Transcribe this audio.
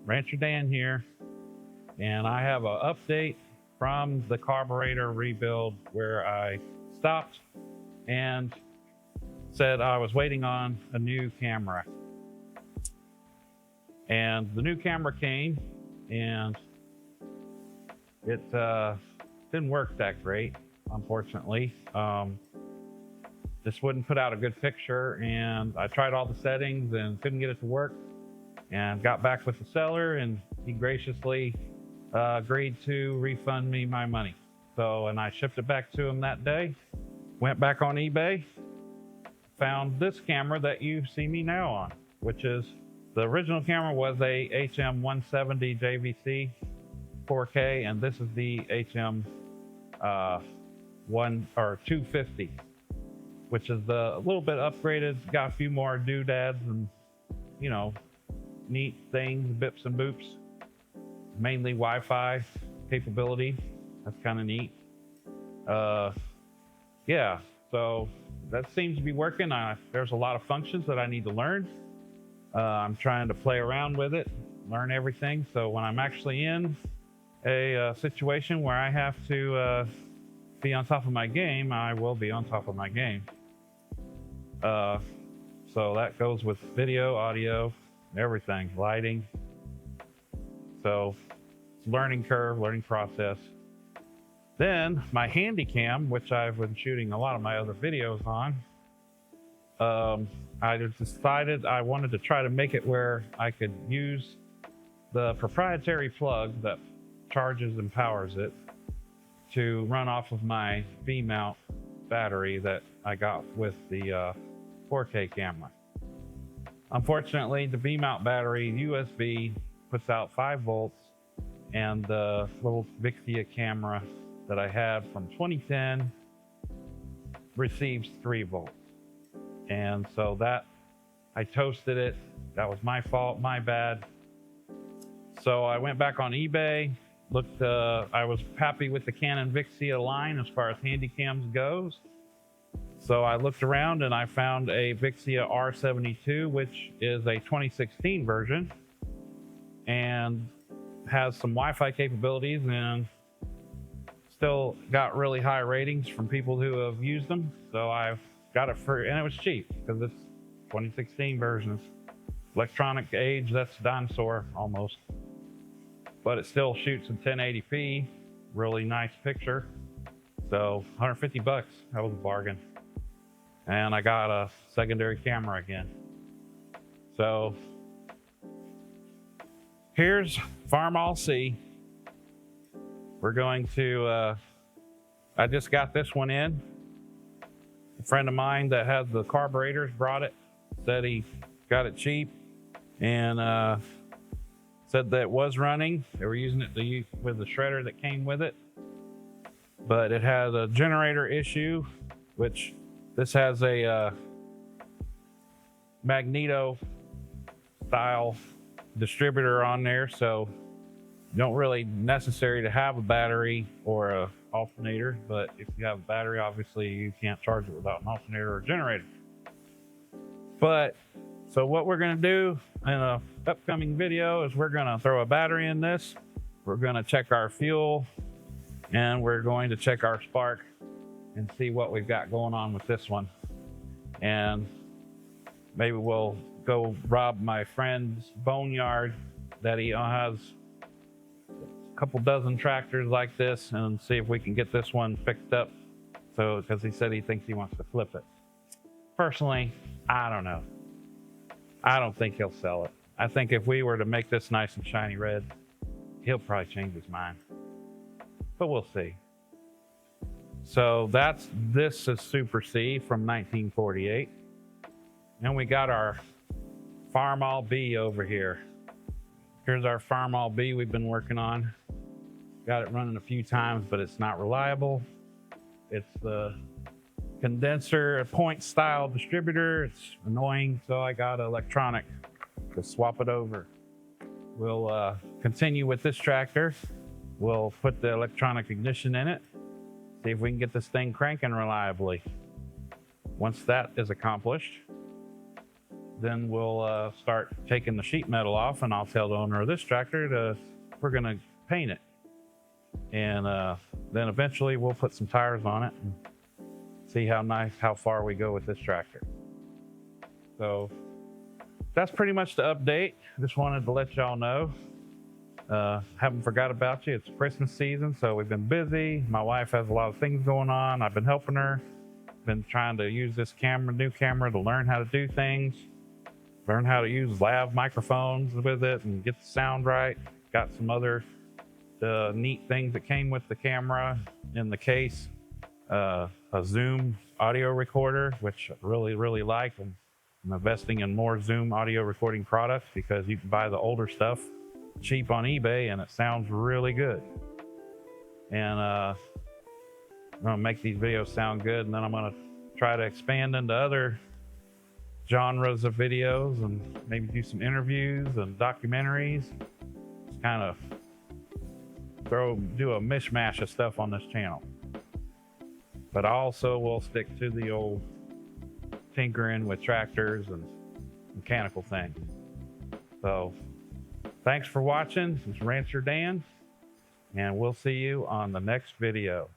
Rancher Dan here, and I have an update from the carburetor rebuild where I stopped and said I was waiting on a new camera. And the new camera came, and it didn't work that great, unfortunately. This wouldn't put out a good picture, and I tried all the settings and couldn't get it to work, and got back with the seller, and he graciously agreed to refund me my money. So, and I shipped it back to him that day, went back on eBay, found this camera that you see me now on, which is the original camera was a HM170 JVC 4K, and this is the HM 250, which is a little bit upgraded. It's got a few more doodads and, you know, neat things, bips and boops, mainly Wi-Fi capability. That's kind of neat. Yeah, so that seems to be working. There's a lot of functions that I need to learn. I'm trying to play around with it, learn everything. So when I'm actually in a situation where I have to be on top of my game, I will be on top of my game. So that goes with video, audio, everything, lighting. So it's a learning curve, learning process. Then my Handycam, which I've been shooting a lot of my other videos on, I decided I wanted to try to make it where I could use the proprietary plug that charges and powers it to run off of my V-mount battery that I got with the 4K camera. Unfortunately, the V-mount battery USB puts out 5 volts, and the little Vixia camera that I had from 2010 receives 3 volts. And so that, I toasted it. That was my fault, my bad. So I went back on eBay, looked, I was happy with the Canon Vixia line as far as Handycams goes. So I looked around and I found a Vixia R72, which is a 2016 version and has some Wi-Fi capabilities and still got really high ratings from people who have used them. So I've got it for, and it was cheap because it's 2016 versions. Electronic age, that's dinosaur almost. But it still shoots in 1080p, really nice picture. So 150 bucks, that was a bargain. And I got a secondary camera again. So here's Farmall C. We're going to, I just got this one in. A friend of mine that has the carburetors brought it, said he got it cheap, and said that it was running. They were using it with the shredder that came with it, but it had a generator issue, which this has a Magneto style distributor on there, so you don't really necessary to have a battery or a alternator, but if you have a battery, obviously you can't charge it without an alternator or generator. But so what we're going to do in a upcoming video is we're going to throw a battery in this, we're going to check our fuel, and we're going to check our spark and see what we've got going on with this one. And maybe we'll go rob my friend's boneyard that he has a couple dozen tractors like this and see if we can get this one fixed up. So, because he said he thinks he wants to flip it. Personally, I don't know. I don't think he'll sell it. I think if we were to make this nice and shiny red, he'll probably change his mind. But we'll see. So this is Super C from 1948. And we got our Farmall B over here. Here's our Farmall B we've been working on. Got it running a few times, but it's not reliable. It's the condenser, a point style distributor. It's annoying, so I got electronic to swap it over. We'll continue with this tractor. We'll put the electronic ignition in it, see if we can get this thing cranking reliably. Once that is accomplished, then we'll start taking the sheet metal off, and I'll tell the owner of this tractor we're gonna paint it. And then eventually we'll put some tires on it and see how far we go with this tractor. So that's pretty much the update. Just wanted to let y'all know. Haven't forgot about you. It's Christmas season, so we've been busy. My wife has a lot of things going on. I've been helping her. Been trying to use this new camera to learn how to do things. Learn how to use lav microphones with it and get the sound right. Got some other neat things that came with the camera in the case. A Zoom audio recorder, which I really like. I'm investing in more Zoom audio recording products because you can buy the older stuff cheap on eBay and it sounds really good. And I'm gonna make these videos sound good, and then I'm gonna try to expand into other genres of videos and maybe do some interviews and documentaries. Just kind of do a mishmash of stuff on this channel. But I also will stick to the old tinkering with tractors and mechanical things. So thanks for watching. This is Rancher Dan, and we'll see you on the next video.